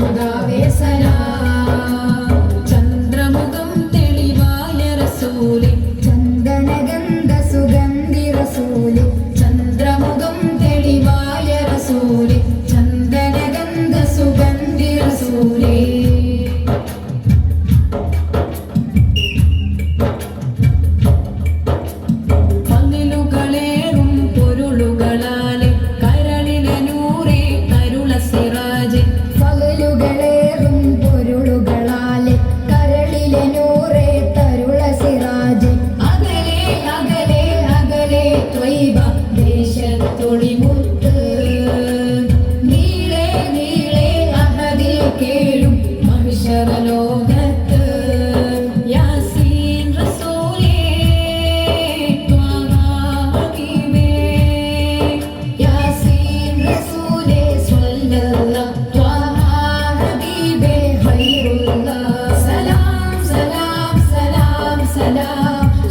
ഹുദാവേ സലാം ചന്ദ്രമുഖം തെളിവായ റസൂലേ ചന്ദനഗന്ധ സുഗന്ധി റസൂലേ ചന്ദ്രമുഖം തെളിവായ റസൂലേ ചന്ദനഗന്ധ സുഗന്ധി റസൂലേ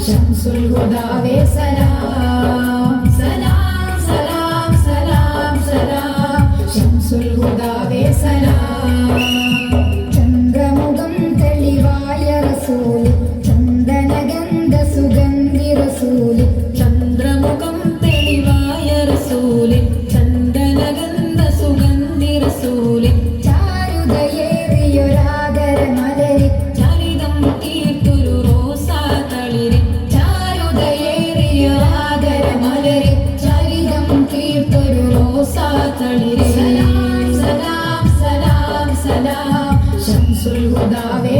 ശംസുൽ ഹുദാവേ സലാം സലാം സലാം സലാം സലാം ശംസുൽ ഹുദാവേ സലാം ചന്ദ്രമുഖം തെളിവായ റസൂലേ ചന്ദനഗന്ധ സുഗന്ധി റസൂലേ ചന്ദ്രമുഖം തെളിവായ റസൂലേ ചന്ദനഗന്ധ സുഗന്ധി റസൂലേ ചാരുതയേറിയൊരാദര മലരി ചരിതം തീർത്തൊരു റോസാ തളിരെ ആദര മലരെ ചരിതം തീർത്തൊരു റോസാ തളിരെ സലാം സലാം സലാം സലാം ശംസുൽ ഹുദാവേ